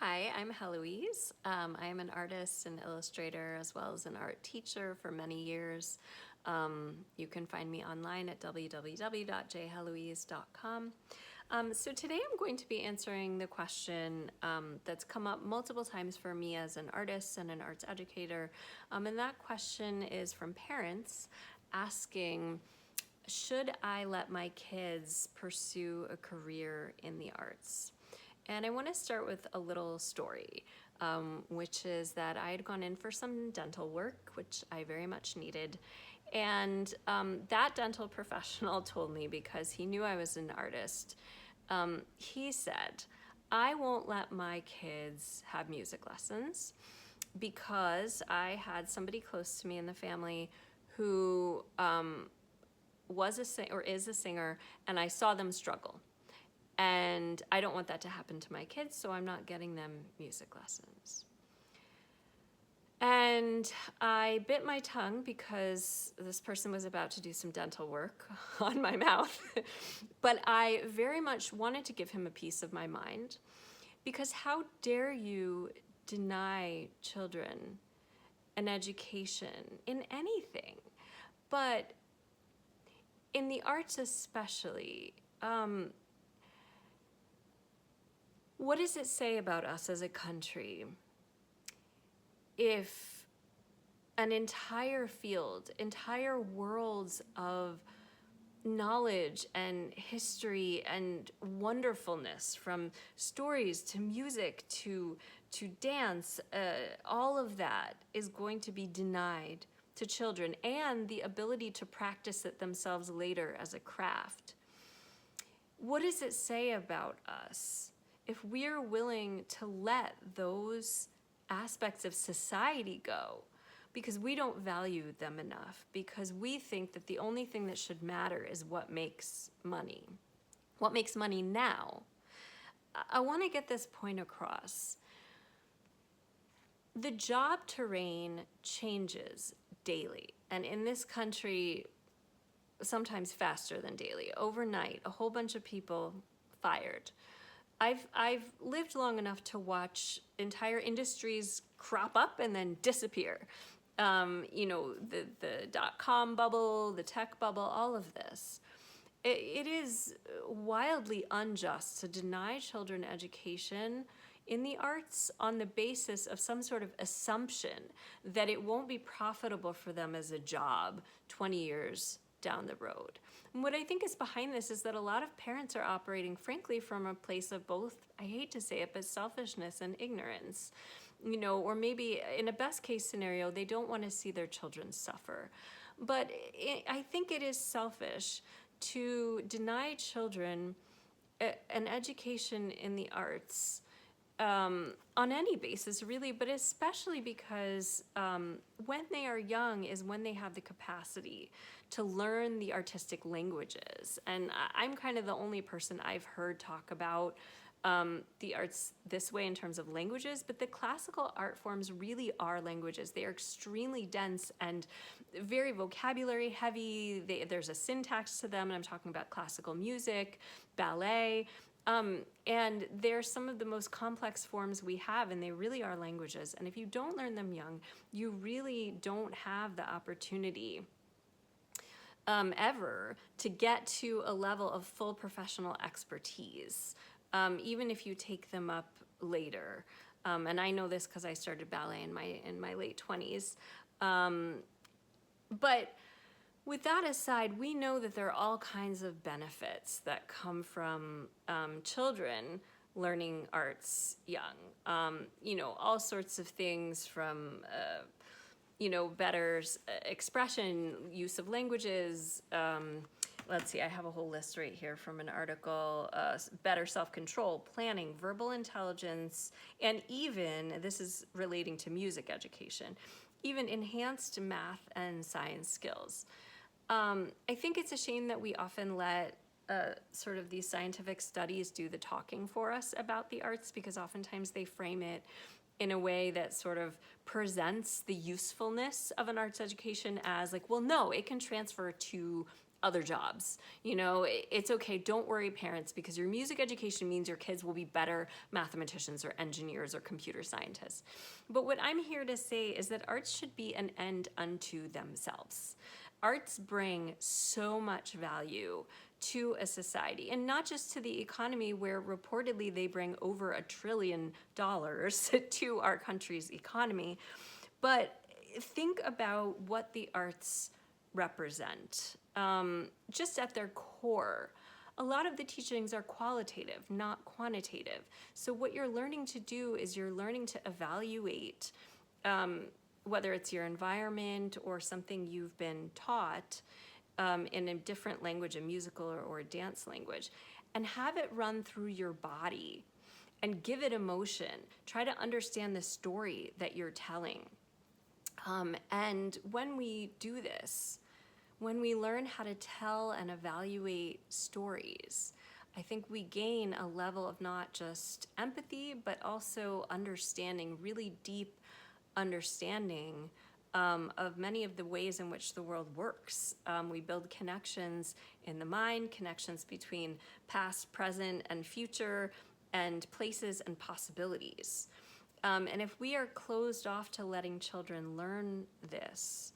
Hi, I'm Heloise. I am an artist and illustrator as well as an art teacher for many years. You can find me online at www.jheloise.com. So today I'm going to be answering the question that's come up multiple times for me as an artist and an arts educator. And that question is from parents asking, should I let my kids pursue a career in the arts? And I want to start with a little story, which is that I had gone in for some dental work, which I very much needed. And that dental professional told me, because he knew I was an artist, he said, I won't let my kids have music lessons because I had somebody close to me in the family who was is a singer, and I saw them struggle. And I don't want that to happen to my kids, so I'm not getting them music lessons. And I bit my tongue because this person was about to do some dental work on my mouth. But I very much wanted to give him a piece of my mind, because how dare you deny children an education in anything, but in the arts especially. What does it say about us as a country if an entire field, entire worlds of knowledge and history and wonderfulness, from stories to music to dance, all of that is going to be denied to children, and the ability to practice it themselves later as a craft? What does it say about us if we're willing to let those aspects of society go because we don't value them enough, because we think that the only thing that should matter is what makes money now? I want to get this point across. The job terrain changes daily, and in this country, sometimes faster than daily. Overnight, a whole bunch of people fired. I've lived long enough to watch entire industries crop up and then disappear. The dot-com bubble, the tech bubble, all of this. It is wildly unjust to deny children education in the arts on the basis of some sort of assumption that it won't be profitable for them as a job 20 years down the road. And what I think is behind this is that a lot of parents are operating, frankly, from a place of both, I hate to say it, but selfishness and ignorance. Or maybe in a best case scenario, they don't want to see their children suffer. But I think it is selfish to deny children an education in the arts on any basis, really, but especially because when they are young is when they have the capacity to learn the artistic languages. And I'm kind of the only person I've heard talk about the arts this way in terms of languages, but the classical art forms really are languages. They are extremely dense and very vocabulary heavy. There's a syntax to them, and I'm talking about classical music, ballet, and they're some of the most complex forms we have, and they really are languages. And if you don't learn them young, you really don't have the opportunity ever to get to a level of full professional expertise, even if you take them up later. And I know this because I started ballet in my late 20s. But with that aside, we know that there are all kinds of benefits that come from children learning arts young. All sorts of things from better expression, use of languages. Let's see, I have a whole list right here from an article, better self-control, planning, verbal intelligence, and even, this is relating to music education, even enhanced math and science skills. I think it's a shame that we often let sort of these scientific studies do the talking for us about the arts, because oftentimes they frame it in a way that sort of presents the usefulness of an arts education as like, well, no, it can transfer to other jobs. It's okay. Don't worry, parents, because your music education means your kids will be better mathematicians or engineers or computer scientists. But what I'm here to say is that arts should be an end unto themselves. Arts bring so much value to a society, and not just to the economy, where reportedly they bring over $1 trillion to our country's economy. But think about what the arts represent. Just at their core, a lot of the teachings are qualitative, not quantitative. So what you're learning to do is you're learning to evaluate whether it's your environment or something you've been taught in a different language, a musical or a dance language, and have it run through your body and give it emotion. Try to understand the story that you're telling. And when we do this, when we learn how to tell and evaluate stories, I think we gain a level of not just empathy, but also understanding, really deep understanding of many of the ways in which the world works. We build connections in the mind, connections between past, present, and future, and places and possibilities. And if we are closed off to letting children learn this,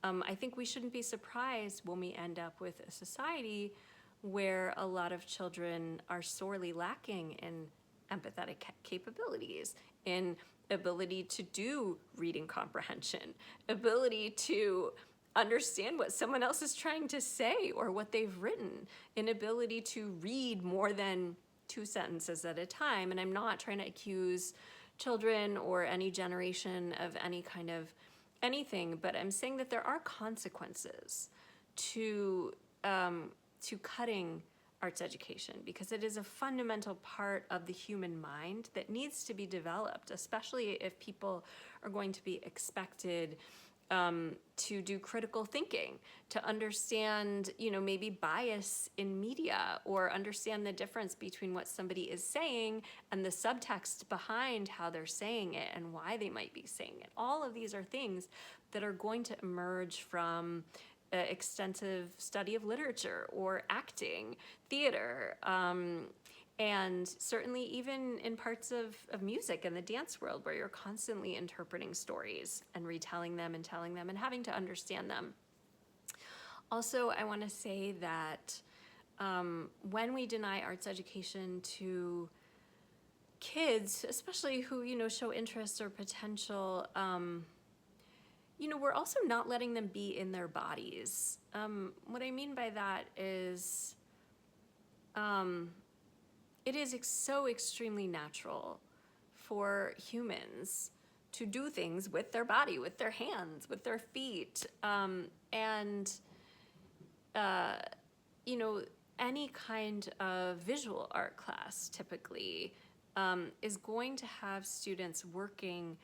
I think we shouldn't be surprised when we end up with a society where a lot of children are sorely lacking in empathetic capabilities, in ability to do reading comprehension, ability to understand what someone else is trying to say or what they've written, an ability to read more than 2 sentences at a time. And I'm not trying to accuse children or any generation of any kind of anything, but I'm saying that there are consequences to cutting arts education, because it is a fundamental part of the human mind that needs to be developed, especially if people are going to be expected to do critical thinking, to understand, maybe bias in media, or understand the difference between what somebody is saying and the subtext behind how they're saying it and why they might be saying it. All of these are things that are going to emerge from extensive study of literature or acting, theater, and certainly even in parts of music and the dance world, where you're constantly interpreting stories and retelling them and telling them and having to understand them. Also, I want to say that when we deny arts education to kids, especially who, show interest or potential, we're also not letting them be in their bodies. What I mean by that is it is so extremely natural for humans to do things with their body, with their hands, with their feet. Any kind of visual art class typically is going to have students working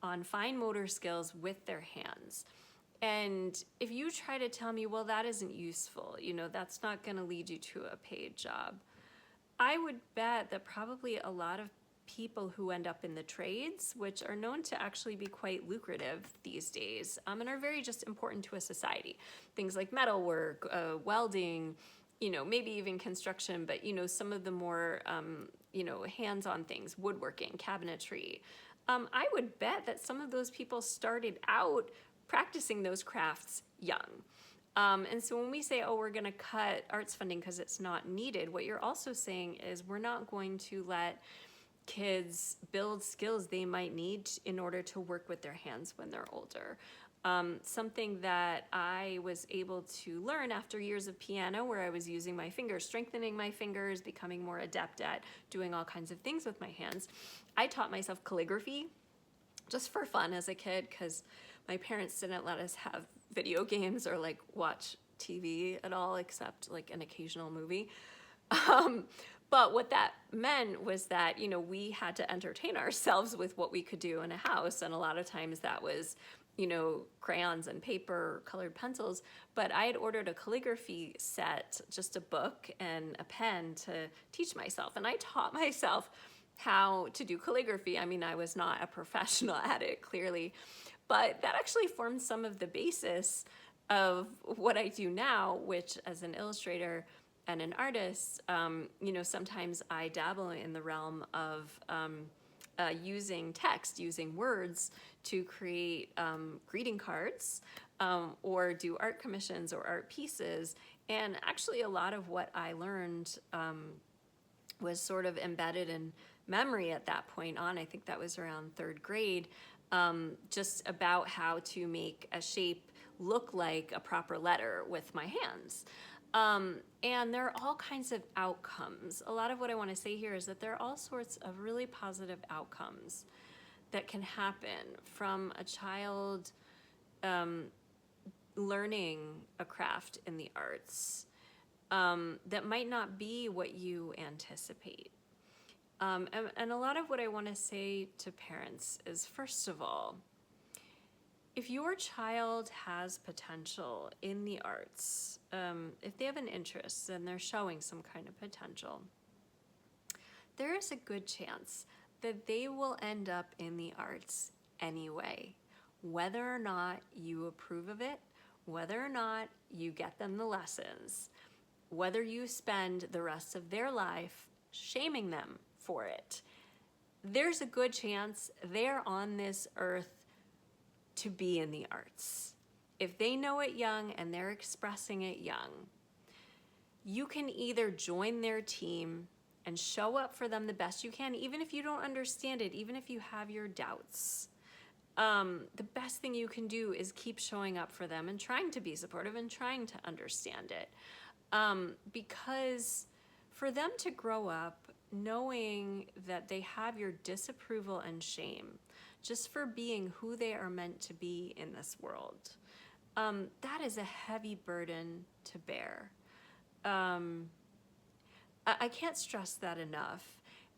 on fine motor skills with their hands. And if you try to tell me, well, that isn't useful, that's not going to lead you to a paid job, I would bet that probably a lot of people who end up in the trades, which are known to actually be quite lucrative these days, and are very just important to a society, things like metalwork, welding, maybe even construction, but some of the more hands-on things, woodworking, cabinetry. I would bet that some of those people started out practicing those crafts young. And so when we say, we're going to cut arts funding because it's not needed, what you're also saying is we're not going to let kids build skills they might need in order to work with their hands when they're older. Something that I was able to learn after years of piano, where I was using my fingers, strengthening my fingers, becoming more adept at doing all kinds of things with my hands. I taught myself calligraphy just for fun as a kid, because my parents didn't let us have video games or watch TV at all, except an occasional movie. But what that meant was that, we had to entertain ourselves with what we could do in a house. And a lot of times that was, crayons and paper, colored pencils. But I had ordered a calligraphy set, just a book and a pen, to teach myself. And I taught myself how to do calligraphy. I mean, I was not a professional at it, clearly. But that actually formed some of the basis of what I do now, which as an illustrator and an artist, sometimes I dabble in the realm of using text, using words to create greeting cards, or do art commissions or art pieces. And actually, a lot of what I learned was sort of embedded in memory at that point on. I think that was around third grade, just about how to make a shape look like a proper letter with my hands. And there are all kinds of outcomes. A lot of what I want to say here is that there are all sorts of really positive outcomes that can happen from a child learning a craft in the arts that might not be what you anticipate. And a lot of what I want to say to parents is, first of all, if your child has potential in the arts, if they have an interest and they're showing some kind of potential, there is a good chance that they will end up in the arts anyway, whether or not you approve of it, whether or not you get them the lessons, whether you spend the rest of their life shaming them for it. There's a good chance they're on this earth to be in the arts. If they know it young and they're expressing it young, you can either join their team and show up for them the best you can, even if you don't understand it, even if you have your doubts. The best thing you can do is keep showing up for them and trying to be supportive and trying to understand it. Because for them to grow up knowing that they have your disapproval and shame just for being who they are meant to be in this world, that is a heavy burden to bear. I can't stress that enough.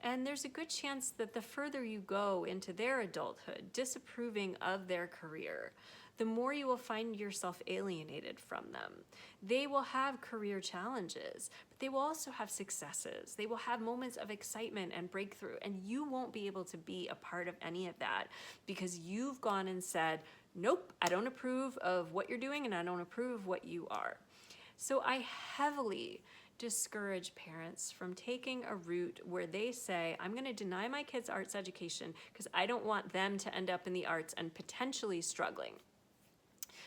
And there's a good chance that the further you go into their adulthood, disapproving of their career, the more you will find yourself alienated from them. They will have career challenges, but they will also have successes. They will have moments of excitement and breakthrough, and you won't be able to be a part of any of that because you've gone and said, nope, I don't approve of what you're doing and I don't approve of what you are. So I heavily discourage parents from taking a route where they say, I'm going to deny my kids arts education because I don't want them to end up in the arts and potentially struggling.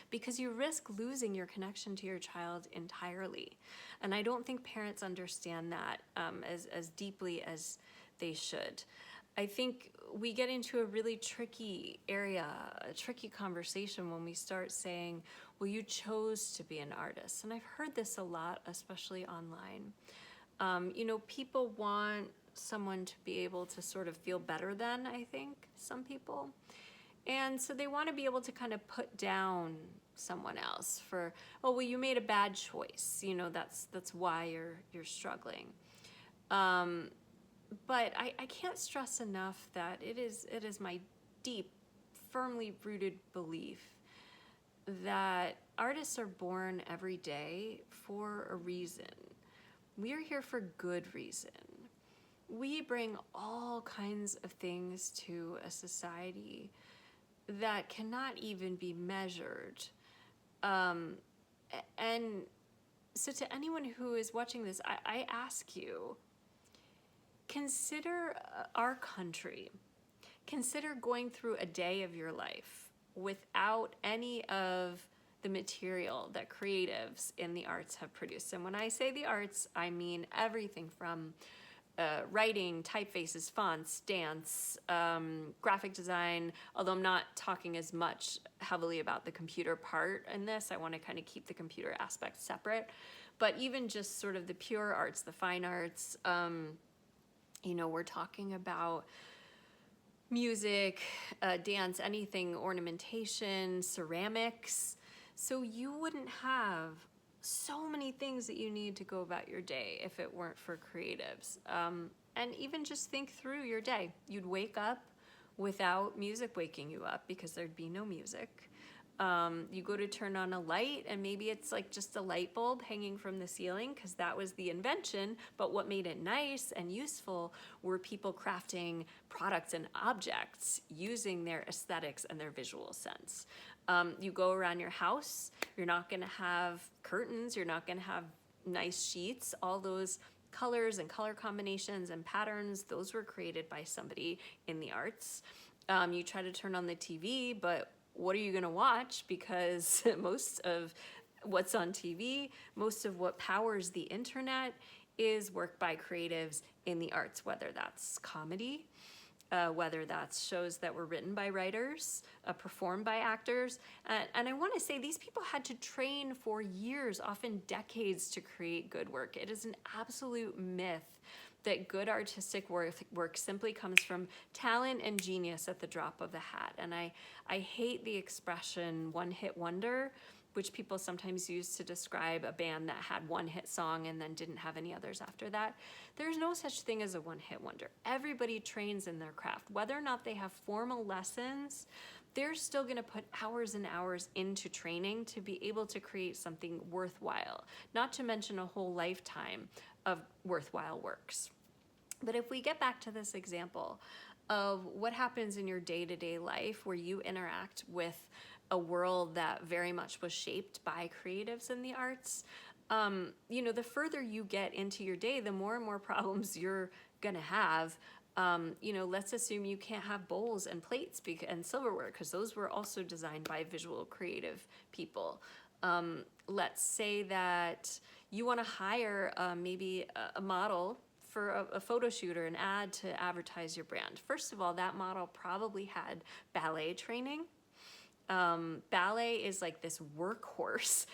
Because you risk losing your connection to your child entirely. And I don't think parents understand that as deeply as they should. I think we get into a really tricky area, a tricky conversation when we start saying, well, you chose to be an artist. And I've heard this a lot, especially online. People want someone to be able to sort of feel better than, I think, some people. And so they want to be able to kind of put down someone else for, oh, well, you made a bad choice. That's why you're struggling. But I can't stress enough that it is my deep, firmly rooted belief that artists are born every day for a reason. We are here for good reason. We bring all kinds of things to a society that cannot even be measured. And so to anyone who is watching this, I ask you, consider our country. Consider going through a day of your life without any of the material that creatives in the arts have produced. And when I say the arts, I mean everything from writing, typefaces, fonts, dance, graphic design, although I'm not talking as much heavily about the computer part in this. I want to kind of keep the computer aspect separate. But even just sort of the pure arts, the fine arts, we're talking about music, dance, anything, ornamentation, ceramics. So you wouldn't have so many things that you need to go about your day if it weren't for creatives. And even just think through your day. You'd wake up without music waking you up because there'd be no music. You go to turn on a light and maybe it's like just a light bulb hanging from the ceiling because that was the invention, but what made it nice and useful were people crafting products and objects using their aesthetics and their visual sense. You go around your house, you're not going to have curtains, you're not going to have nice sheets. All those colors and color combinations and patterns, those were created by somebody in the arts. You try to turn on the TV, but what are you going to watch? Because most of what's on TV, most of what powers the internet is work by creatives in the arts, whether that's comedy, whether that's shows that were written by writers, performed by actors. And I want to say these people had to train for years, often decades, to create good work. It is an absolute myth that good artistic work simply comes from talent and genius at the drop of the hat. And I hate the expression one-hit wonder, which people sometimes use to describe a band that had one hit song and then didn't have any others after that. There's no such thing as a one-hit wonder. Everybody trains in their craft. Whether or not they have formal lessons, they're still going to put hours and hours into training to be able to create something worthwhile, not to mention a whole lifetime of worthwhile works. But if we get back to this example of what happens in your day-to-day life where you interact with a world that very much was shaped by creatives in the arts, the further you get into your day, the more and more problems you're gonna have. Let's assume you can't have bowls and plates and silverware because those were also designed by visual creative people. Let's say that you want to hire maybe a model for a photo shoot or an ad to advertise your brand. First of all, that model probably had ballet training. Ballet is like this workhorse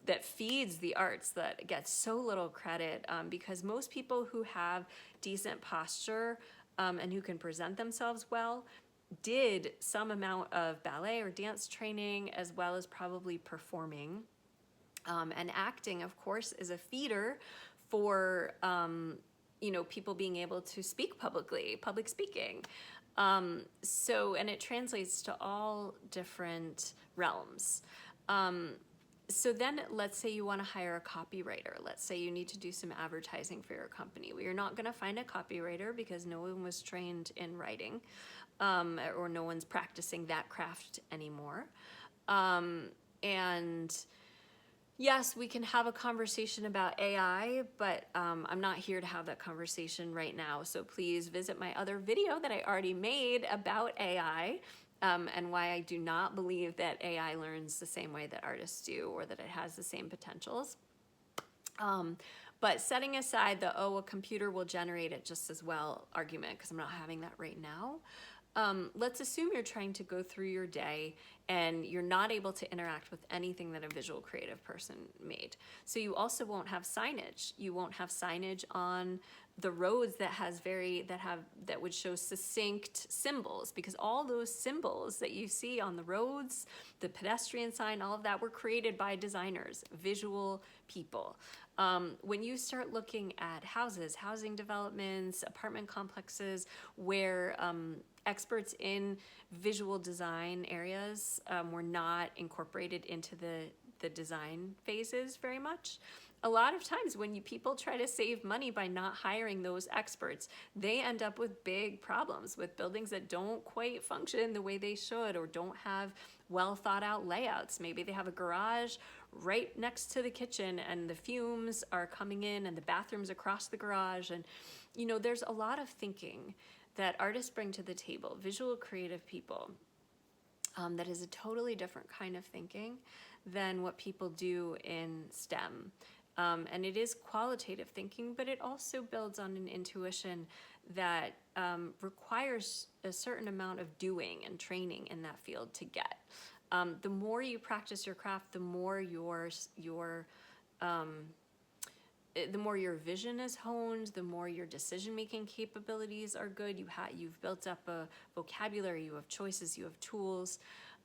that feeds the arts that gets so little credit because most people who have decent posture and who can present themselves well did some amount of ballet or dance training as well as probably performing. And acting, of course, is a feeder for people being able to speak publicly, public speaking. And it translates to all different realms. So then let's say you want to hire a copywriter. Let's say you need to do some advertising for your company. Well, you're not going to find a copywriter because no one was trained in writing or no one's practicing that craft anymore. And yes, we can have a conversation about AI, but I'm not here to have that conversation right now. So please visit my other video that I already made about AI and why I do not believe that AI learns the same way that artists do or that it has the same potentials. But setting aside the, a computer will generate it just as well argument, because I'm not having that right now. Let's assume you're trying to go through your day and you're not able to interact with anything that a visual creative person made. So you also won't have signage. You won't have signage on the roads that would show succinct symbols, because all those symbols that you see on the roads, the pedestrian sign, all of that were created by designers, visual people. When you start looking at houses, housing developments, apartment complexes where experts in visual design areas were not incorporated into the design phases very much. A lot of times when people try to save money by not hiring those experts, they end up with big problems with buildings that don't quite function the way they should or don't have well thought out layouts. Maybe they have a garage right next to the kitchen and the fumes are coming in and the bathroom's across the garage. And, there's a lot of thinking that artists bring to the table, visual creative people, that is a totally different kind of thinking than what people do in STEM. And it is qualitative thinking, but it also builds on an intuition that requires a certain amount of doing and training in that field to get. The more you practice your craft, the more your vision is honed, the more your decision-making capabilities are good. You've built up a vocabulary, you have choices, you have tools.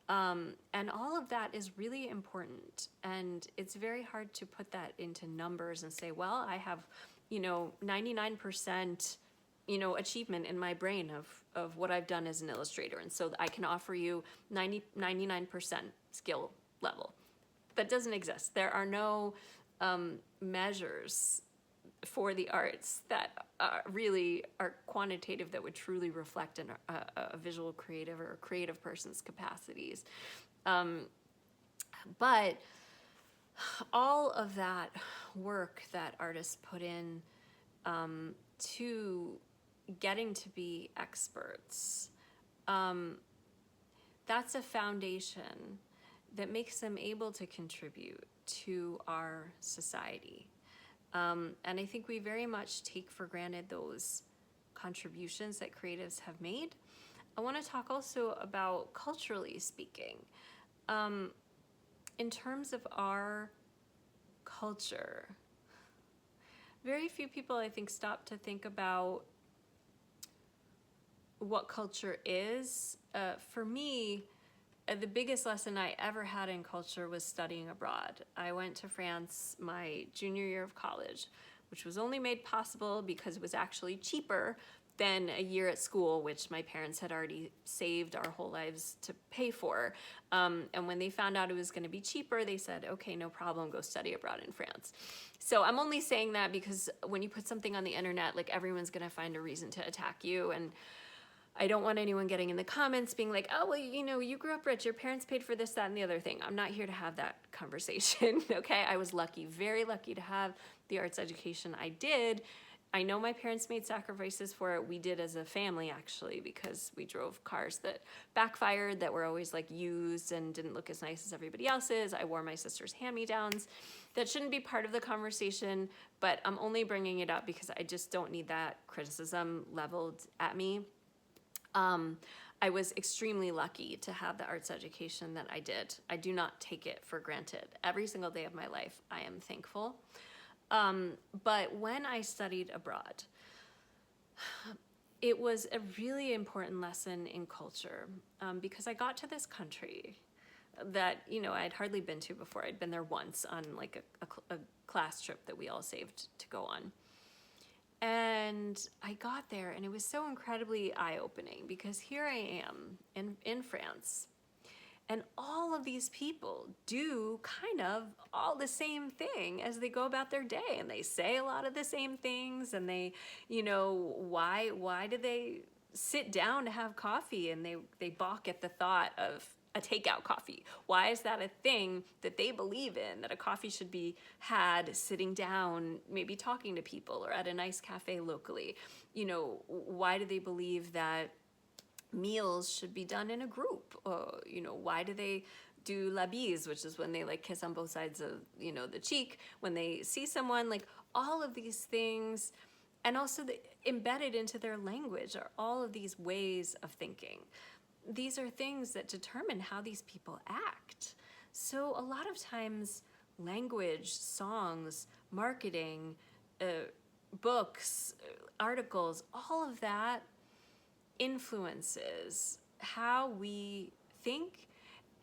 And all of that is really important. And it's very hard to put that into numbers and say, well, I have, 99% achievement in my brain of what I've done as an illustrator. And so I can offer you 99% skill level. That doesn't exist. There are no measures for the arts that really are quantitative that would truly reflect a visual creative or a creative person's capacities. But all of that work that artists put in to getting to be experts, that's a foundation that makes them able to contribute to our society. And I think we very much take for granted those contributions that creatives have made. I want to talk also about culturally speaking. In terms of our culture, very few people, I think, stop to think about what culture is. For me, the biggest lesson I ever had in culture was studying abroad. I went to France my junior year of college, which was only made possible because it was actually cheaper than a year at school, which my parents had already saved our whole lives to pay for. And when they found out it was going to be cheaper, they said, okay, no problem, go study abroad in France. So I'm only saying that because when you put something on the internet, like everyone's going to find a reason to attack you. And I don't want anyone getting in the comments being like, oh, well, you grew up rich, your parents paid for this, that, and the other thing. I'm not here to have that conversation, okay? I was lucky, very lucky to have the arts education I did. I know my parents made sacrifices for it. We did as a family, actually, because we drove cars that backfired, that were always like used and didn't look as nice as everybody else's. I wore my sister's hand-me-downs. That shouldn't be part of the conversation, but I'm only bringing it up because I just don't need that criticism leveled at me. I was extremely lucky to have the arts education that I did. I do not take it for granted. Every single day of my life, I am thankful. But when I studied abroad, it was a really important lesson in culture, because I got to this country that, I'd hardly been to before. I'd been there once on like a class trip that we all saved to go on. And I got there and it was so incredibly eye-opening because here I am in France, and all of these people do kind of all the same thing as they go about their day, and they say a lot of the same things, and they, why do they sit down to have coffee and they balk at the thought of a takeout coffee? Why is that a thing that they believe in, that a coffee should be had sitting down, maybe talking to people or at a nice cafe locally? Why do they believe that meals should be done in a group? Why do they do la bise, which is when they like kiss on both sides of, the cheek when they see someone? Like all of these things, and also embedded into their language are all of these ways of thinking. These are things that determine how these people act. So a lot of times language, songs, marketing, books, articles, all of that influences how we think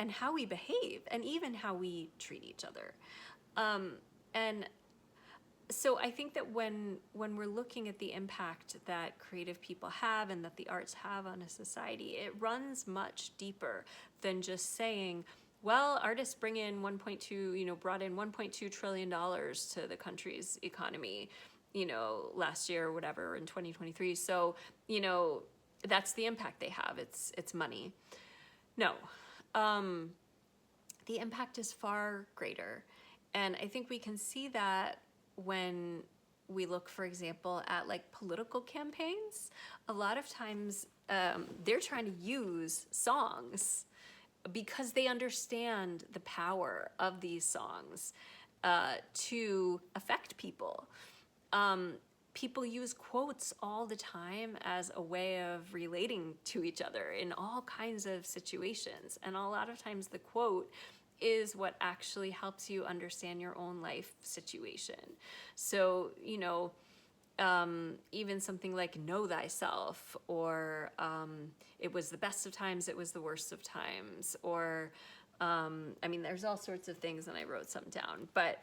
and how we behave and even how we treat each other. And so I think that when we're looking at the impact that creative people have and that the arts have on a society, it runs much deeper than just saying, well, artists brought in $1.2 trillion to the country's economy, last year or whatever, in 2023. So, that's the impact they have. It's money. No, the impact is far greater. And I think we can see that when we look, for example, at like political campaigns. A lot of times they're trying to use songs because they understand the power of these songs to affect people. People use quotes all the time as a way of relating to each other in all kinds of situations. And a lot of times the quote is what actually helps you understand your own life situation. So, even something like know thyself, or it was the best of times, it was the worst of times, or there's all sorts of things, and I wrote some down. But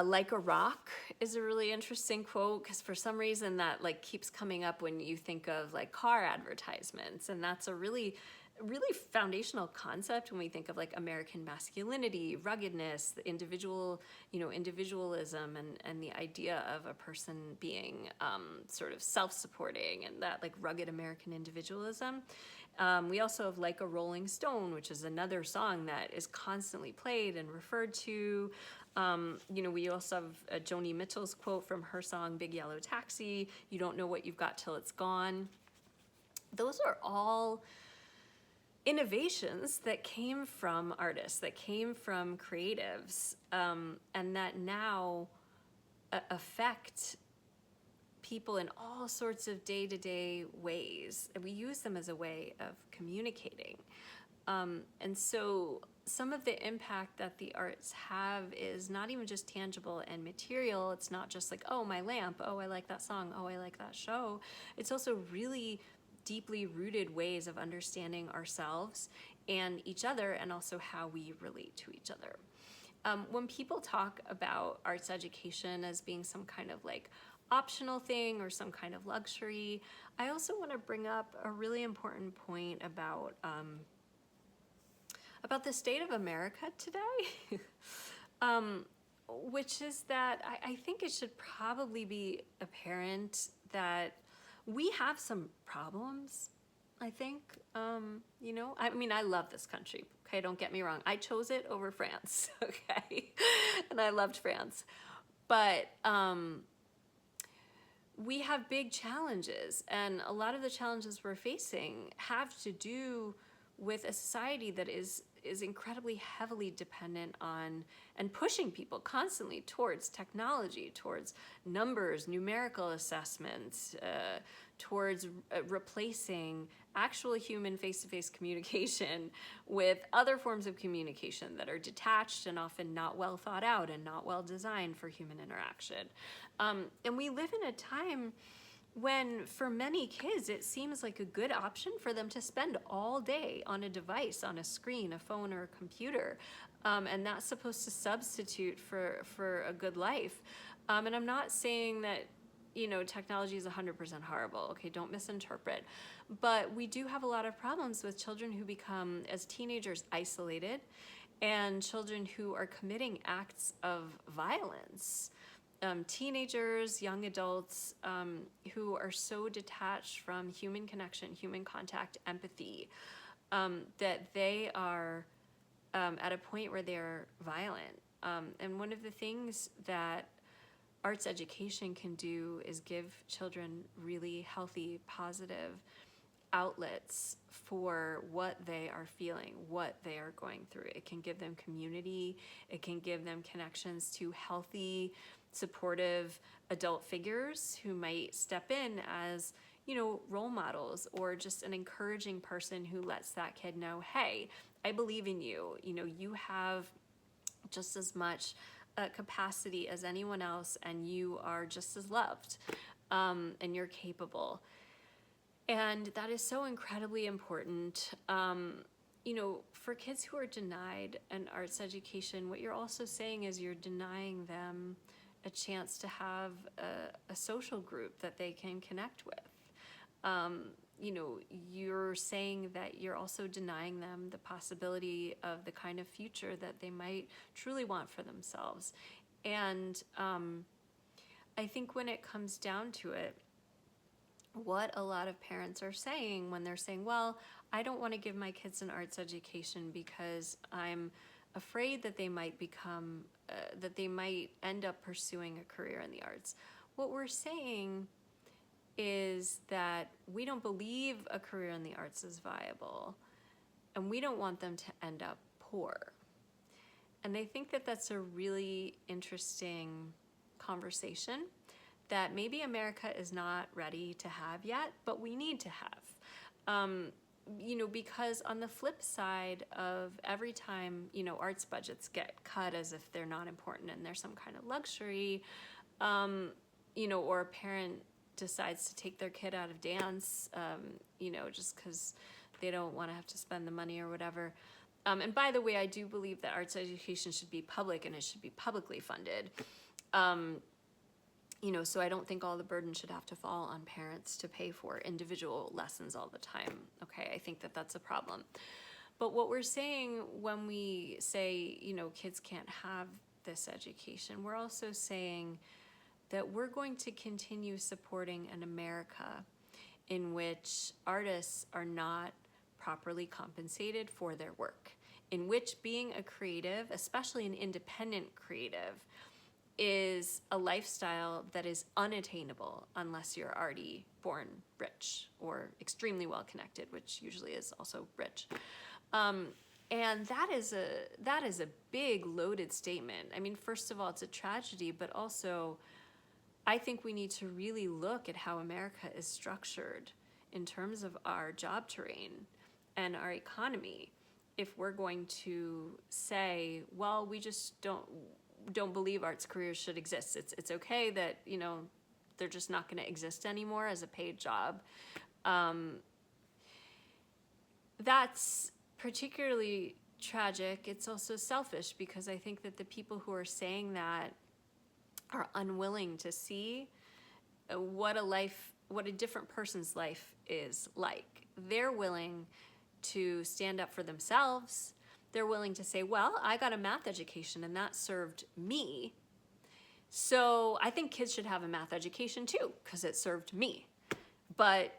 Like a rock is a really interesting quote, because for some reason that like keeps coming up when you think of like car advertisements, and that's a really foundational concept when we think of like American masculinity, ruggedness, the individual, individualism, and the idea of a person being sort of self-supporting, and that like rugged American individualism. We also have Like a Rolling Stone, which is another song that is constantly played and referred to. We also have Joni Mitchell's quote from her song Big Yellow Taxi, "You don't know what you've got till it's gone." Those are all innovations that came from artists, that came from creatives, and that now affect people in all sorts of day-to-day ways. We use them as a way of communicating. And so some of the impact that the arts have is not even just tangible and material. It's not just like, oh, my lamp, oh, I like that song, oh, I like that show. It's also really deeply rooted ways of understanding ourselves and each other, and also how we relate to each other. When people talk about arts education as being some kind of like optional thing or some kind of luxury, I also want to bring up a really important point about the state of America today, which is that I think it should probably be apparent that we have some problems, I think. I love this country, okay? Don't get me wrong. I chose it over France, okay? And I loved France. But we have big challenges, and a lot of the challenges we're facing have to do with a society that is incredibly heavily dependent on and pushing people constantly towards technology, towards numbers, numerical assessments, towards replacing actual human face-to-face communication with other forms of communication that are detached and often not well thought out and not well designed for human interaction. And we live in a time when for many kids it seems like a good option for them to spend all day on a device, on a screen, a phone or a computer, and that's supposed to substitute for a good life. And I'm not saying that technology is 100% horrible, okay, don't misinterpret, but we do have a lot of problems with children who become, as teenagers, isolated, and children who are committing acts of violence. Teenagers, young adults who are so detached from human connection, human contact, empathy, that they are at a point where they're violent. And one of the things that arts education can do is give children really healthy, positive outlets for what they are feeling, what they are going through. It can give them community. It can give them connections to healthy, supportive adult figures who might step in as, role models, or just an encouraging person who lets that kid know, hey, I believe in you. You have just as much capacity as anyone else, and you are just as loved, and you're capable. And that is so incredibly important. For kids who are denied an arts education, what you're also saying is you're denying them a chance to have a social group that they can connect with. You're saying that you're also denying them the possibility of the kind of future that they might truly want for themselves. And I think when it comes down to it, what a lot of parents are saying when they're saying, well, I don't want to give my kids an arts education because I'm afraid that they might become, that they might end up pursuing a career in the arts. What we're saying is that we don't believe a career in the arts is viable, and we don't want them to end up poor. And I think that that's a really interesting conversation that maybe America is not ready to have yet, but we need to have. Because on the flip side of every time, arts budgets get cut as if they're not important and they're some kind of luxury, or a parent decides to take their kid out of dance, just because they don't want to have to spend the money or whatever, And by the way, I do believe that arts education should be public and it should be publicly funded. So I don't think all the burden should have to fall on parents to pay for individual lessons all the time. Okay, I think that that's a problem. But what we're saying when we say, kids can't have this education, we're also saying that we're going to continue supporting an America in which artists are not properly compensated for their work, in which being a creative, especially an independent creative, is a lifestyle that is unattainable unless you're already born rich or extremely well connected, which usually is also rich. And that is a big loaded statement. I mean, first of all, it's a tragedy, but also I think we need to really look at how America is structured in terms of our job terrain and our economy. If we're going to say, well, we just don't believe arts careers should exist. It's okay that, they're just not going to exist anymore as a paid job. That's particularly tragic. It's also selfish because I think that the people who are saying that are unwilling to see what a different person's life is like. They're willing to stand up for themselves. They're willing to say, well, I got a math education and that served me. So I think kids should have a math education too, because it served me. But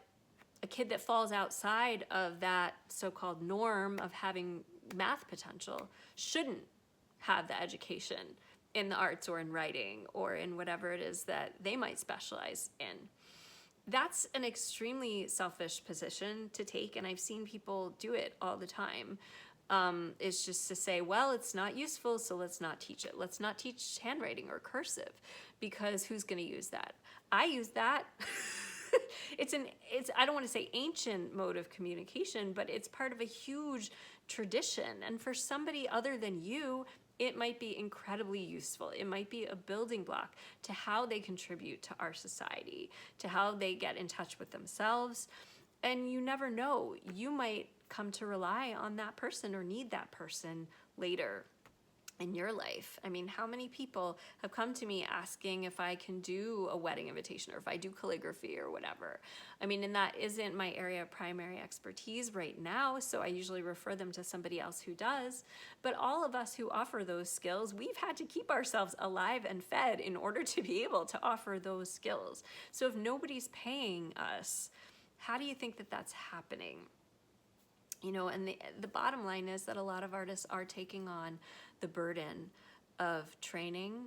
a kid that falls outside of that so-called norm of having math potential shouldn't have the education in the arts or in writing or in whatever it is that they might specialize in. That's an extremely selfish position to take, and I've seen people do it all the time. It's just to say, well, it's not useful, so let's not teach it. Let's not teach handwriting or cursive, because who's going to use that? I use that. It's I don't want to say ancient mode of communication, but it's part of a huge tradition. And for somebody other than you, it might be incredibly useful. It might be a building block to how they contribute to our society, to how they get in touch with themselves. And you never know, you might come to rely on that person or need that person later in your life. I mean, how many people have come to me asking if I can do a wedding invitation or if I do calligraphy or whatever. I mean, and that isn't my area of primary expertise right now, so I usually refer them to somebody else who does. But all of us who offer those skills, we've had to keep ourselves alive and fed in order to be able to offer those skills. So if nobody's paying us, how do you think that that's happening? And the bottom line is that a lot of artists are taking on the burden of training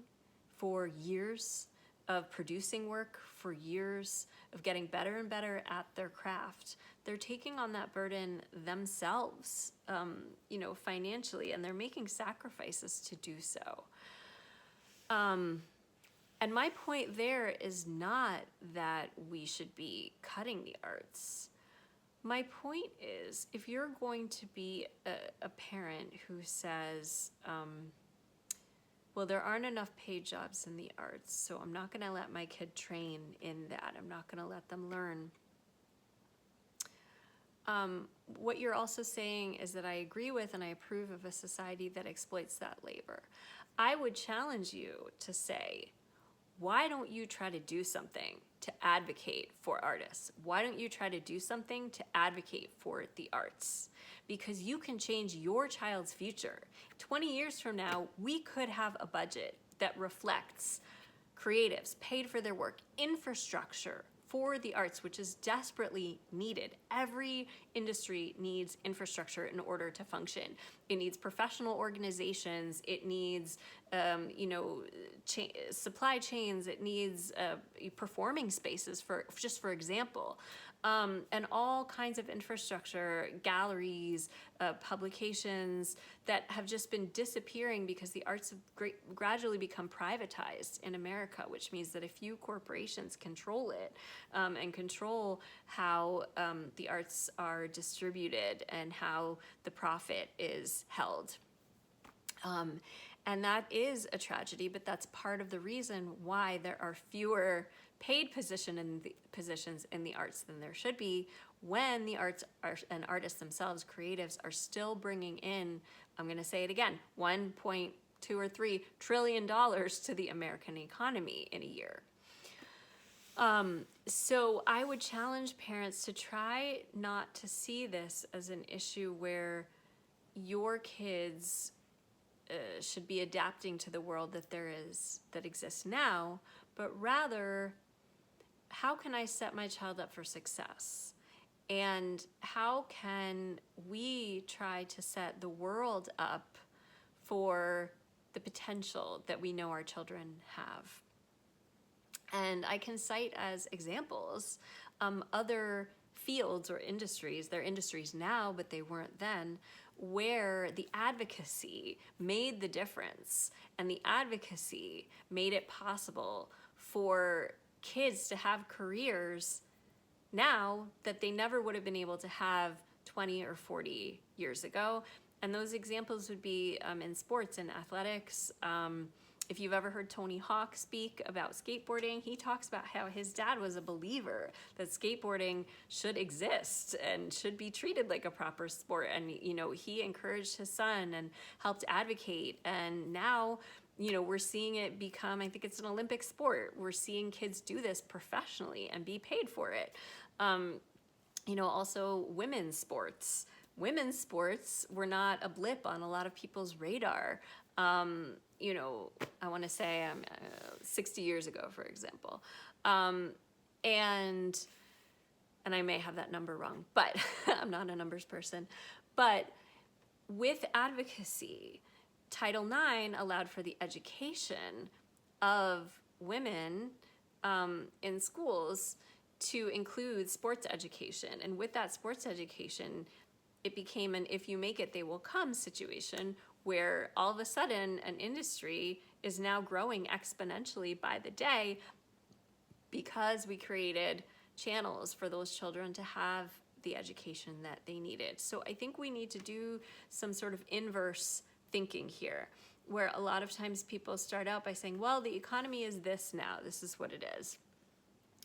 for years, of producing work for years, of getting better and better at their craft. They're taking on that burden themselves, financially, and they're making sacrifices to do so. And my point there is not that we should be cutting the arts. My point is, if you're going to be a parent who says, well, there aren't enough paid jobs in the arts, so I'm not going to let my kid train in that. I'm not going to let them learn. What you're also saying is that I agree with and I approve of a society that exploits that labor. I would challenge you to say, why don't you try to do something to advocate for artists? Why don't you try to do something to advocate for the arts? Because you can change your child's future. 20 years from now, we could have a budget that reflects creatives paid for their work, infrastructure for the arts, which is desperately needed. Every industry needs infrastructure in order to function. It needs professional organizations. It needs, supply chains. It needs performing spaces, for example. And all kinds of infrastructure, galleries, publications that have just been disappearing because the arts have gradually become privatized in America, which means that a few corporations control it and control how the arts are distributed and how the profit is held. And that is a tragedy, but that's part of the reason why there are fewer paid positions in the arts than there should be, when the arts and artists themselves, creatives, are still bringing in I'm going to say it again, 1.2 or $3 trillion to the American economy in a year. So I would challenge parents to try not to see this as an issue where your kids should be adapting to the world that exists now, but rather, how can I set my child up for success? And how can we try to set the world up for the potential that we know our children have? And I can cite as examples other fields or industries, they're industries now, but they weren't then, where the advocacy made the difference, and the advocacy made it possible for kids to have careers now that they never would have been able to have 20 or 40 years ago. And those examples would be in sports and athletics. If you've ever heard Tony Hawk speak about skateboarding, he talks about how his dad was a believer that skateboarding should exist and should be treated like a proper sport. And, you know, he encouraged his son and helped advocate. And now, you know, we're seeing it become, I think it's an Olympic sport. We're seeing kids do this professionally and be paid for it. You know, also women's sports. Women's sports were not a blip on a lot of people's radar. You know, I want to say 60 years ago, for example. And I may have that number wrong, but I'm not a numbers person. But with advocacy, Title IX allowed for the education of women in schools to include sports education. And with that sports education, it became an if you make it, they will come situation, where all of a sudden an industry is now growing exponentially by the day because we created channels for those children to have the education that they needed. So I think we need to do some sort of inverse thinking here, where a lot of times people start out by saying, well, the economy is this now, this is what it is.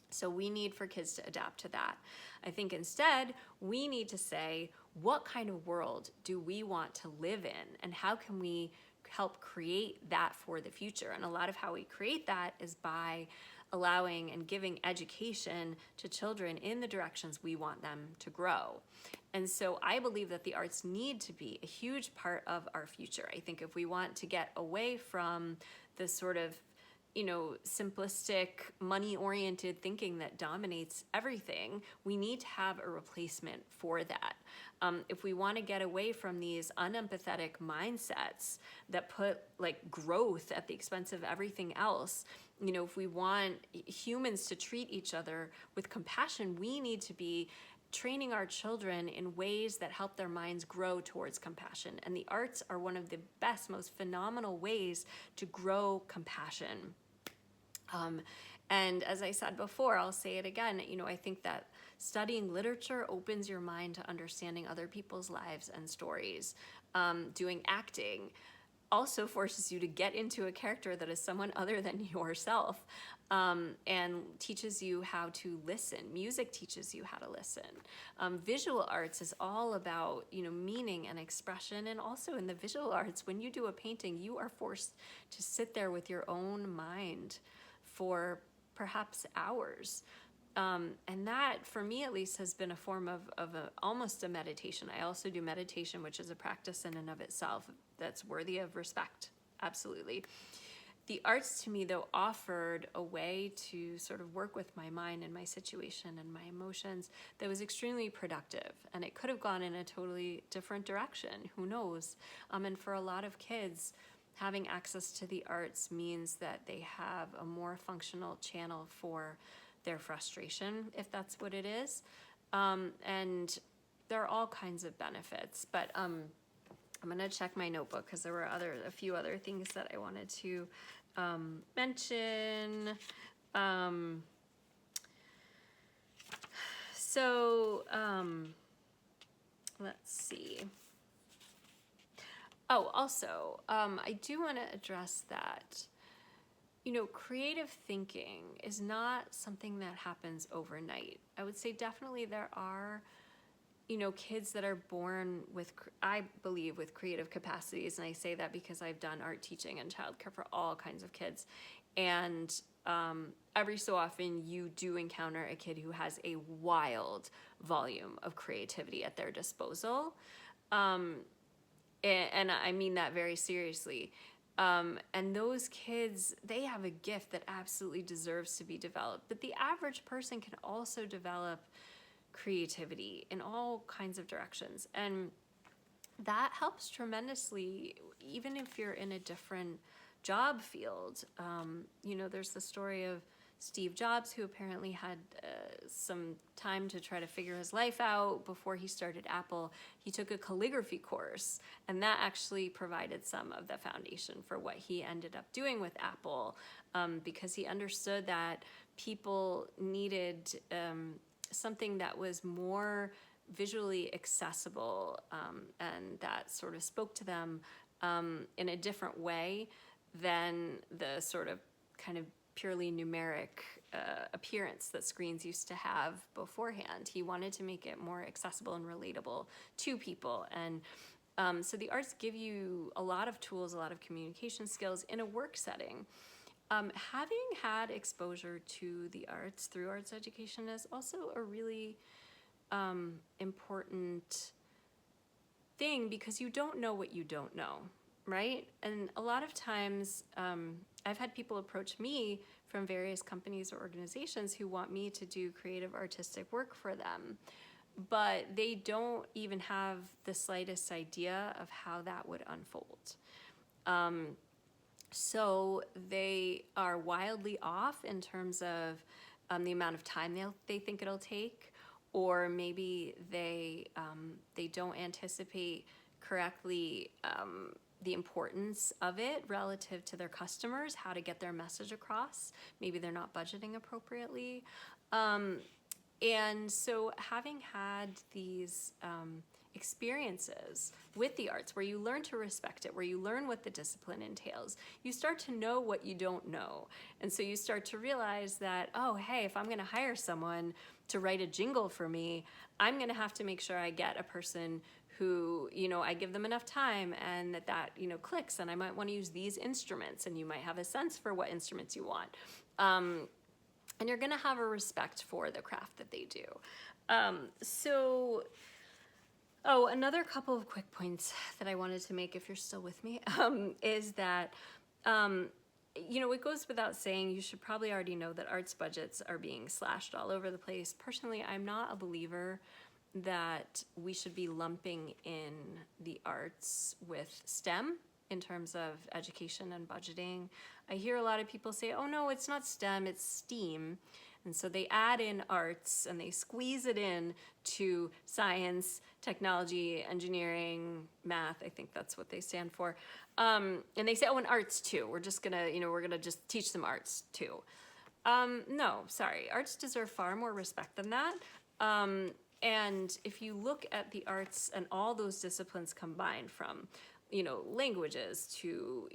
So we need for kids to adapt to that. I think instead, we need to say, what kind of world do we want to live in? And how can we help create that for the future? And a lot of how we create that is by allowing and giving education to children in the directions we want them to grow. And so I believe that the arts need to be a huge part of our future. I think if we want to get away from this sort of, you know, simplistic, money-oriented thinking that dominates everything, we need to have a replacement for that. If we want to get away from these unempathetic mindsets that put like growth at the expense of everything else, you know, if we want humans to treat each other with compassion, we need to be training our children in ways that help their minds grow towards compassion. And the arts are one of the best, most phenomenal ways to grow compassion. And as I said before, I'll say it again, you know, I think that studying literature opens your mind to understanding other people's lives and stories. Doing acting also forces you to get into a character that is someone other than yourself, and teaches you how to listen. Music teaches you how to listen. Visual arts is all about, you know, meaning and expression. And also in the visual arts, when you do a painting, you are forced to sit there with your own mind for perhaps hours. And that, for me at least, has been a form of almost a meditation. I also do meditation, which is a practice in and of itself that's worthy of respect, absolutely. The arts to me, though, offered a way to sort of work with my mind and my situation and my emotions that was extremely productive. And it could have gone in a totally different direction, who knows? And for a lot of kids, having access to the arts means that they have a more functional channel for their frustration, if that's what it is. And there are all kinds of benefits, but I'm gonna check my notebook because there were a few other things that I wanted to mention. Let's see. Oh, also, I do want to address that, you know, creative thinking is not something that happens overnight. I would say definitely there are kids that are born with, I believe, with creative capacities. And I say that because I've done art teaching and childcare for all kinds of kids. And every so often you do encounter a kid who has a wild volume of creativity at their disposal. And I mean that very seriously. And those kids, they have a gift that absolutely deserves to be developed. But the average person can also develop creativity in all kinds of directions. And that helps tremendously, even if you're in a different job field. There's the story of Steve Jobs, who apparently had some time to try to figure his life out before he started Apple. He took a calligraphy course, and that actually provided some of the foundation for what he ended up doing with Apple, because he understood that people needed something that was more visually accessible, and that sort of spoke to them in a different way than the sort of kind of purely numeric appearance that screens used to have beforehand. He wanted to make it more accessible and relatable to people. And so the arts give you a lot of tools, a lot of communication skills in a work setting. Having had exposure to the arts through arts education is also a really important thing, because you don't know what you don't know, right? And a lot of times I've had people approach me from various companies or organizations who want me to do creative artistic work for them, but they don't even have the slightest idea of how that would unfold. So they are wildly off in terms of the amount of time they think it'll take, or maybe they don't anticipate correctly the importance of it relative to their customers, how to get their message across. Maybe they're not budgeting appropriately. And so having had these experiences with the arts where you learn to respect it, where you learn what the discipline entails, you start to know what you don't know. And so you start to realize that, oh, hey, if I'm going to hire someone to write a jingle for me, I'm going to have to make sure I get a person who, I give them enough time and that clicks, and I might want to use these instruments, and you might have a sense for what instruments you want. And you're going to have a respect for the craft that they do. Another couple of quick points that I wanted to make, if you're still with me, is that, it goes without saying, you should probably already know that arts budgets are being slashed all over the place. Personally, I'm not a believer that we should be lumping in the arts with STEM in terms of education and budgeting. I hear a lot of people say, oh no, it's not STEM, it's STEAM. And so they add in arts and they squeeze it in to science, technology, engineering, math. I think that's what they stand for. And they say, oh, and arts too. We're just gonna, we're gonna just teach them arts too. No, sorry. Arts deserve far more respect than that. And if you look at the arts and all those disciplines combined, from languages to,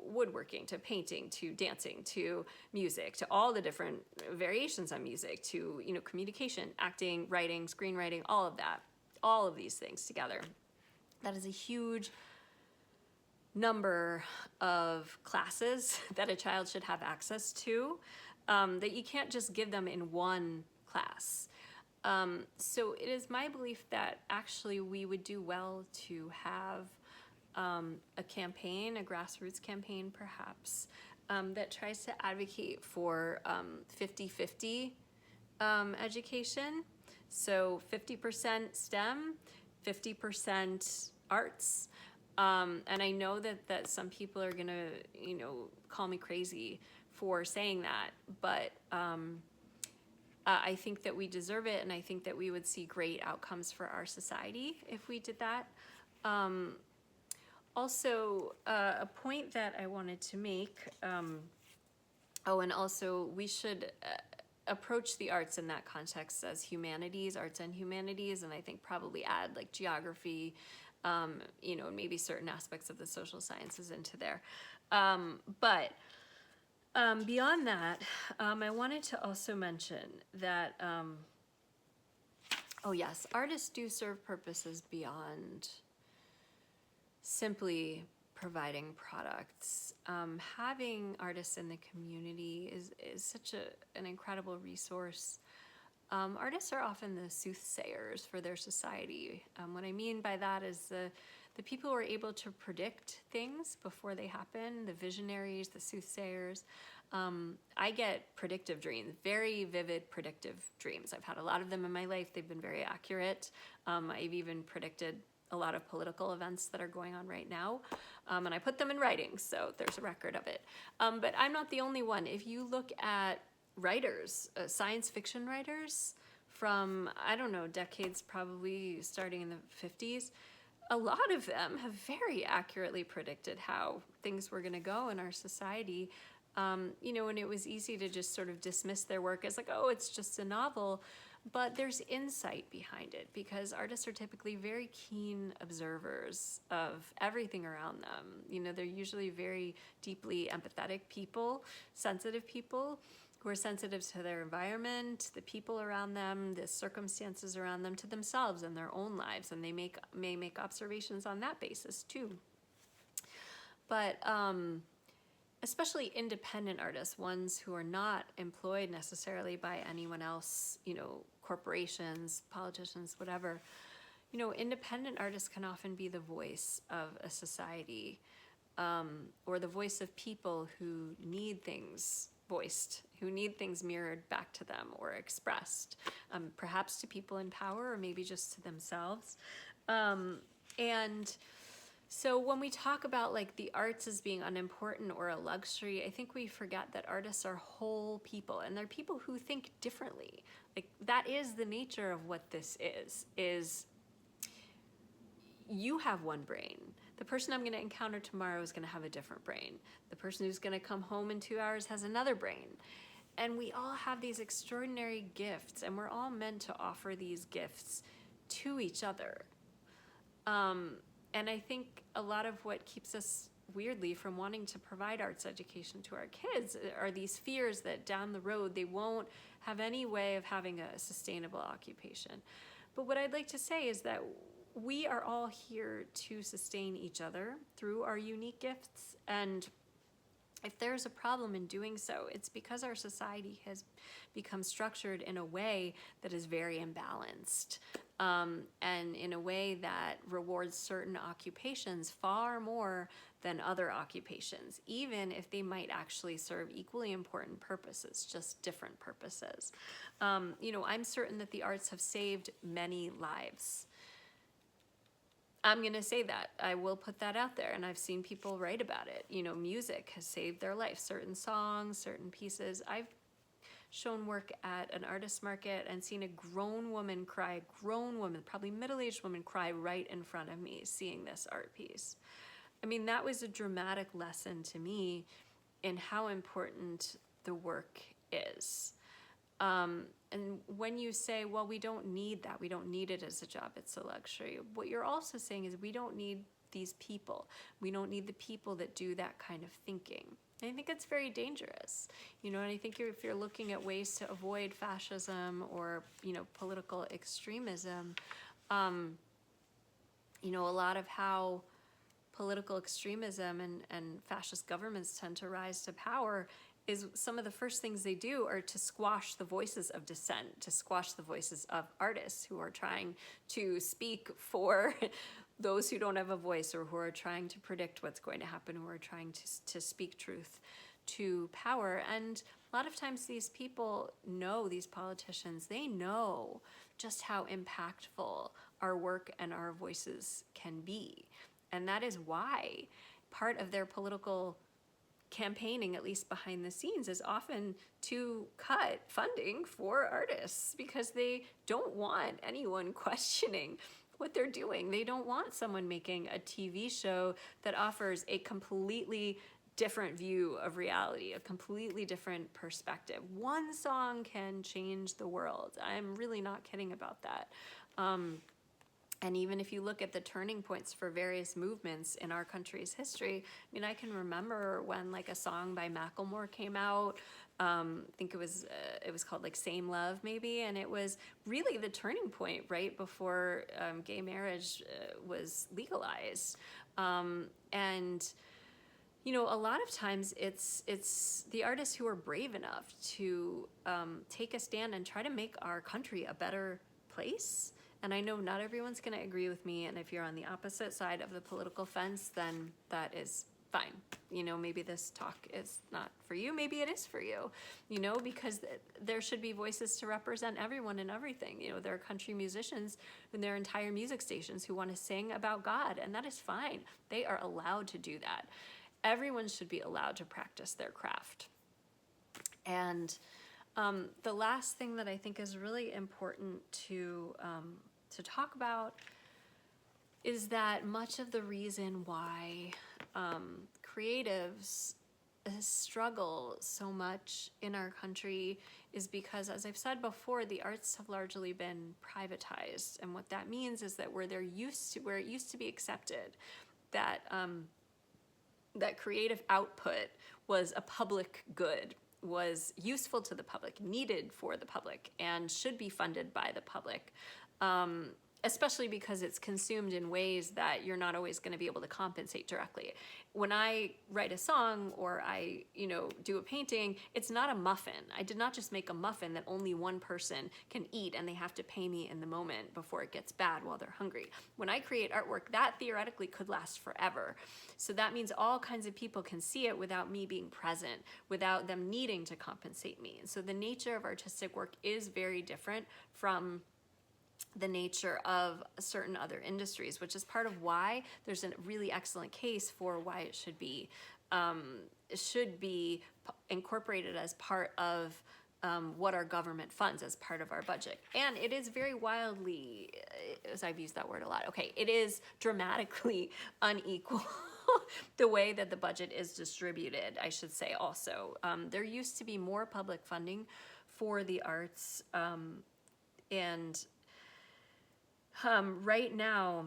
woodworking, to painting, to dancing, to music, to all the different variations on music, to, communication, acting, writing, screenwriting, all of that, all of these things together. That is a huge number of classes that a child should have access to, that you can't just give them in one class. So it is my belief that actually we would do well to have a campaign, a grassroots campaign perhaps, that tries to advocate for 50-50 education. So 50% STEM, 50% arts. And I know that some people are gonna, call me crazy for saying that, but I think that we deserve it, and I think that we would see great outcomes for our society if we did that. Also, a point that I wanted to make, and also we should approach the arts in that context as humanities, arts and humanities, and I think probably add like geography, maybe certain aspects of the social sciences into there. But beyond that, I wanted to also mention that, Oh yes, artists do serve purposes beyond simply providing products. Having artists in the community is such an incredible resource. Artists are often the soothsayers for their society. What I mean by that is the people who are able to predict things before they happen, the visionaries, the soothsayers. I get predictive dreams, very vivid predictive dreams. I've had a lot of them in my life. They've been very accurate. I've even predicted a lot of political events that are going on right now. And I put them in writing, so there's a record of it. But I'm not the only one. If you look at writers, science fiction writers from, I don't know, decades probably starting in the 50s, a lot of them have very accurately predicted how things were going to go in our society. And it was easy to just sort of dismiss their work as like, oh, it's just a novel. But there's insight behind it because artists are typically very keen observers of everything around them. They're usually very deeply empathetic people, sensitive people who are sensitive to their environment, the people around them, the circumstances around them, to themselves and their own lives. And they may make observations on that basis too. But especially independent artists, ones who are not employed necessarily by anyone else, corporations, politicians, whatever. Independent artists can often be the voice of a society, or the voice of people who need things voiced, who need things mirrored back to them or expressed, perhaps to people in power or maybe just to themselves. And so when we talk about like the arts as being unimportant or a luxury, I think we forget that artists are whole people, and they're people who think differently. Like that is the nature of what this is you have one brain. The person I'm going to encounter tomorrow is going to have a different brain. The person who's going to come home in 2 hours has another brain. And we all have these extraordinary gifts, and we're all meant to offer these gifts to each other. And I think a lot of what keeps us weirdly from wanting to provide arts education to our kids are these fears that down the road they won't have any way of having a sustainable occupation. But what I'd like to say is that we are all here to sustain each other through our unique gifts. And if there's a problem in doing so, it's because our society has become structured in a way that is very imbalanced, and in a way that rewards certain occupations far more than other occupations, even if they might actually serve equally important purposes, just different purposes. I'm certain that the arts have saved many lives. I'm going to say that. I will put that out there, and I've seen people write about it. Music has saved their life. Certain songs, certain pieces. I've shown work at an artist market and seen a grown woman, probably middle-aged woman, cry right in front of me seeing this art piece. I mean, that was a dramatic lesson to me in how important the work is. And when you say, well, we don't need that, we don't need it as a job, it's a luxury, what you're also saying is we don't need these people. We don't need the people that do that kind of thinking. And I think it's very dangerous. And I think if you're looking at ways to avoid fascism or, political extremism, a lot of how political extremism and fascist governments tend to rise to power is some of the first things they do are to squash the voices of dissent, to squash the voices of artists who are trying to speak for those who don't have a voice, or who are trying to predict what's going to happen, who are trying to speak truth to power. And a lot of times these people know, these politicians, they know just how impactful our work and our voices can be. And that is why part of their political campaigning, at least behind the scenes, is often to cut funding for artists, because they don't want anyone questioning what they're doing. They don't want someone making a TV show that offers a completely different view of reality, a completely different perspective. One song can change the world. I'm really not kidding about that. And even if you look at the turning points for various movements in our country's history, I mean, I can remember when like a song by Macklemore came out I think it was called like Same Love maybe, and it was really the turning point right before gay marriage was legalized. And you know, a lot of times it's the artists who are brave enough to take a stand and try to make our country a better place. And I know not everyone's going to agree with me, and if you're on the opposite side of the political fence, then that is fine. You know, maybe this talk is not for you, maybe it is for you, you know, because there should be voices to represent everyone and everything. You know, there are country musicians and their entire music stations who want to sing about God, and that is fine. They are allowed to do that. Everyone should be allowed to practice their craft. And the last thing that I think is really important to talk about is that much of the reason why creatives struggle so much in our country is because, as I've said before, the arts have largely been privatized. And what that means is that where it used to be accepted that that creative output was a public good, was useful to the public, needed for the public, and should be funded by the public, especially because it's consumed in ways that you're not always going to be able to compensate directly. When I write a song or I, do a painting, it's not a muffin. I did not just make a muffin that only one person can eat and they have to pay me in the moment before it gets bad while they're hungry. When I create artwork, that theoretically could last forever. So that means all kinds of people can see it without me being present, without them needing to compensate me. And so the nature of artistic work is very different from the nature of certain other industries, which is part of why there's a really excellent case for why it should be incorporated as part of what our government funds as part of our budget. And it is very wildly, as I've used that word a lot, it is dramatically unequal the way that the budget is distributed, I should say also. There used to be more public funding for the arts, and right now,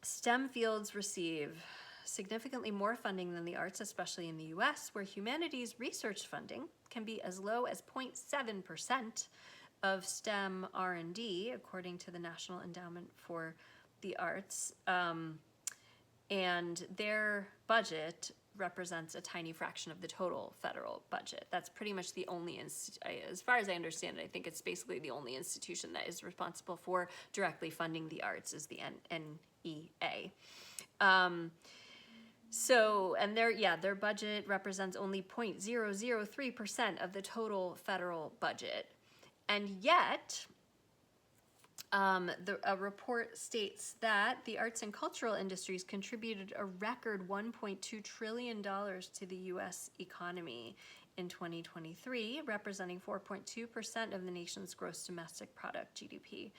STEM fields receive significantly more funding than the arts, especially in the US, where humanities research funding can be as low as 0.7% of STEM R&D, according to the National Endowment for the Arts. And their budget represents a tiny fraction of the total federal budget. That's pretty much the only, as far as I understand it, I think it's basically the only institution that is responsible for directly funding the arts is the NEA. And their budget represents only 0.003% of the total federal budget. And yet, a report states that the arts and cultural industries contributed a record $1.2 trillion to the U.S. economy in 2023, representing 4.2% of the nation's gross domestic product, GDP.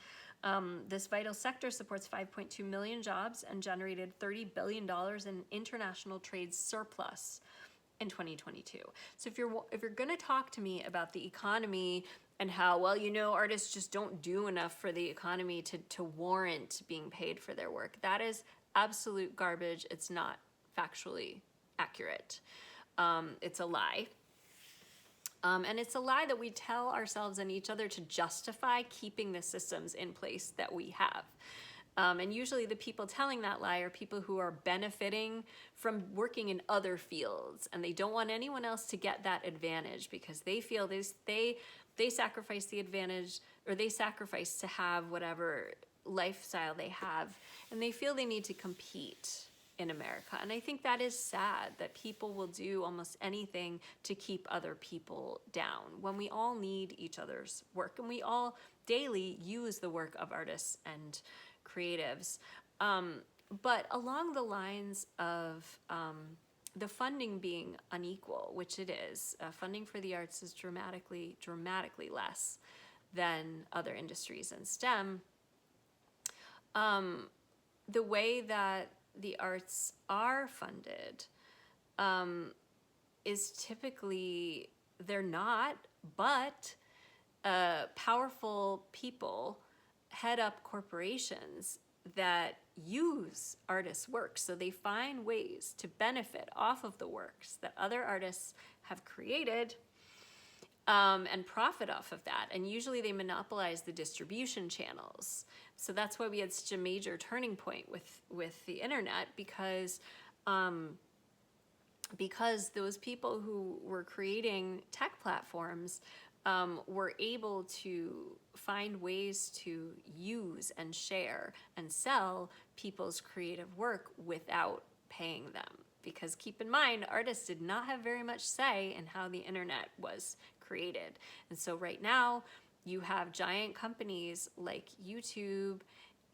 This vital sector supports 5.2 million jobs and generated $30 billion in international trade surplus in 2022. So if you're going to talk to me about the economy and how, artists just don't do enough for the economy to warrant being paid for their work, that is absolute garbage. It's not factually accurate. It's a lie. And it's a lie that we tell ourselves and each other to justify keeping the systems in place that we have. And usually the people telling that lie are people who are benefiting from working in other fields, and they don't want anyone else to get that advantage because they feel they sacrifice the advantage, or they sacrifice to have whatever lifestyle they have, and they feel they need to compete in America. And I think that is sad that people will do almost anything to keep other people down when we all need each other's work, and we all daily use the work of artists and creatives. But along the lines of the funding being unequal, which it is, funding for the arts is dramatically less than other industries in STEM. The way that the arts are funded is typically, they're not, but powerful people head up corporations that use artists' works. So they find ways to benefit off of the works that other artists have created, and profit off of that. And usually they monopolize the distribution channels. So that's why we had such a major turning point with the internet, because those people who were creating tech platforms were able to find ways to use and share and sell people's creative work without paying them. Because keep in mind, artists did not have very much say in how the internet was created. And so right now, you have giant companies like YouTube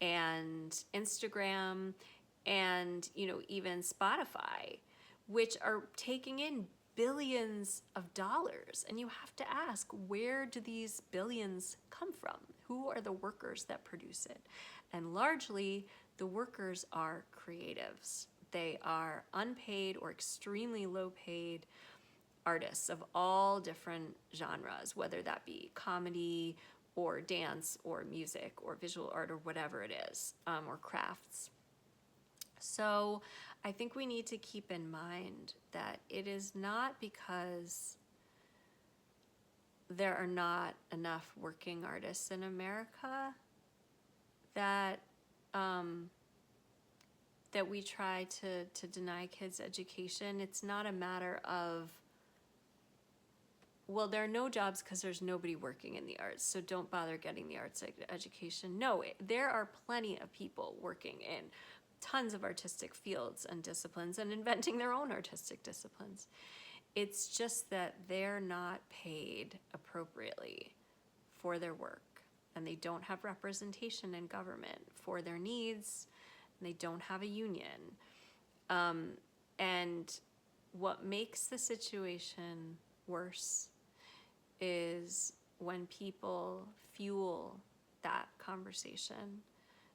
and Instagram and, even Spotify, which are taking in billions of dollars. And you have to ask, where do these billions come from? Who are the workers that produce it? And largely, the workers are creatives. They are unpaid or extremely low paid artists of all different genres, whether that be comedy or dance or music or visual art or whatever it is, or crafts. So I think we need to keep in mind that it is not because there are not enough working artists in America that that we try to deny kids education. It's not a matter of, well, there are no jobs because there's nobody working in the arts, so don't bother getting the arts education. No, there are plenty of people working in tons of artistic fields and disciplines and inventing their own artistic disciplines. It's just that they're not paid appropriately for their work, and they don't have representation in government for their needs, and they don't have a union. And what makes the situation worse is when people fuel that conversation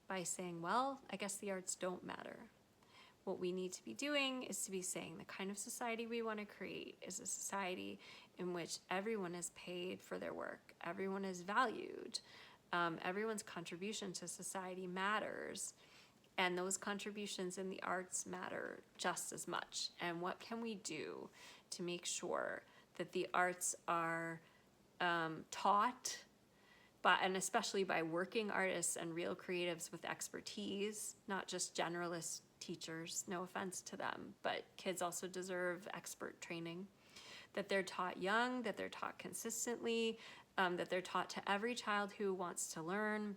by saying, well, I guess the arts don't matter. What we need to be doing is to be saying the kind of society we want to create is a society in which everyone is paid for their work, everyone is valued, everyone's contribution to society matters, and those contributions in the arts matter just as much. And what can we do to make sure that the arts are taught, and especially by working artists and real creatives with expertise, not just generalist teachers, no offense to them, but kids also deserve expert training, that they're taught young, that they're taught consistently, that they're taught to every child who wants to learn,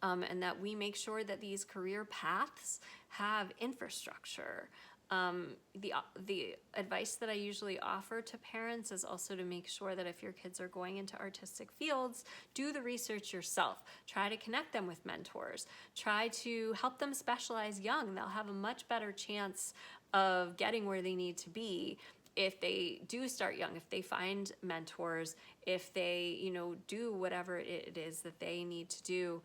and that we make sure that these career paths have infrastructure. The advice that I usually offer to parents is also to make sure that if your kids are going into artistic fields, do the research yourself. Try to connect them with mentors. Try to help them specialize young. They'll have a much better chance of getting where they need to be if they do start young, if they find mentors, if they, do whatever it is that they need to do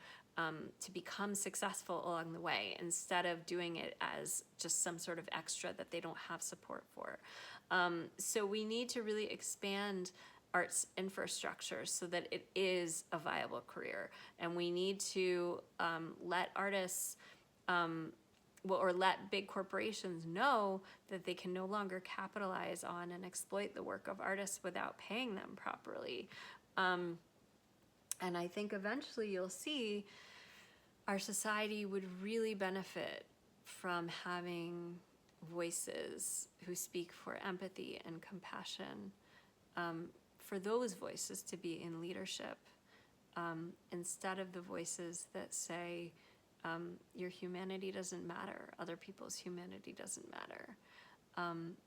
to become successful along the way, instead of doing it as just some sort of extra that they don't have support for. So we need to really expand arts infrastructure so that it is a viable career. And we need to let artists, or let big corporations know that they can no longer capitalize on and exploit the work of artists without paying them properly. And I think eventually you'll see our society would really benefit from having voices who speak for empathy and compassion, for those voices to be in leadership, instead of the voices that say, your humanity doesn't matter, other people's humanity doesn't matter.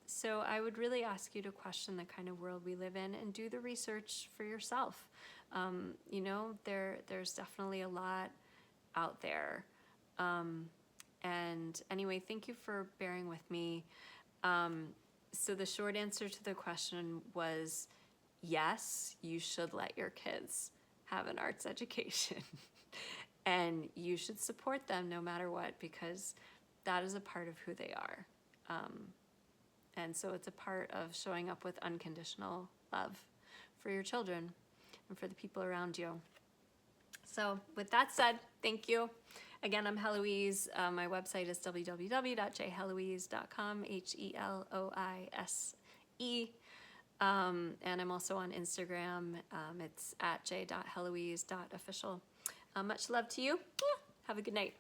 So I would really ask you to question the kind of world we live in and do the research for yourself. There's definitely a lot out there. And anyway, thank you for bearing with me. So the short answer to the question was, yes, you should let your kids have an arts education. And you should support them no matter what, because that is a part of who they are. And so it's a part of showing up with unconditional love for your children and for the people around you. So with that said, thank you. Again, I'm Heloise. My website is www.jheloise.com, Heloise. And I'm also on Instagram. It's at j.heloise.official. Much love to you. Have a good night.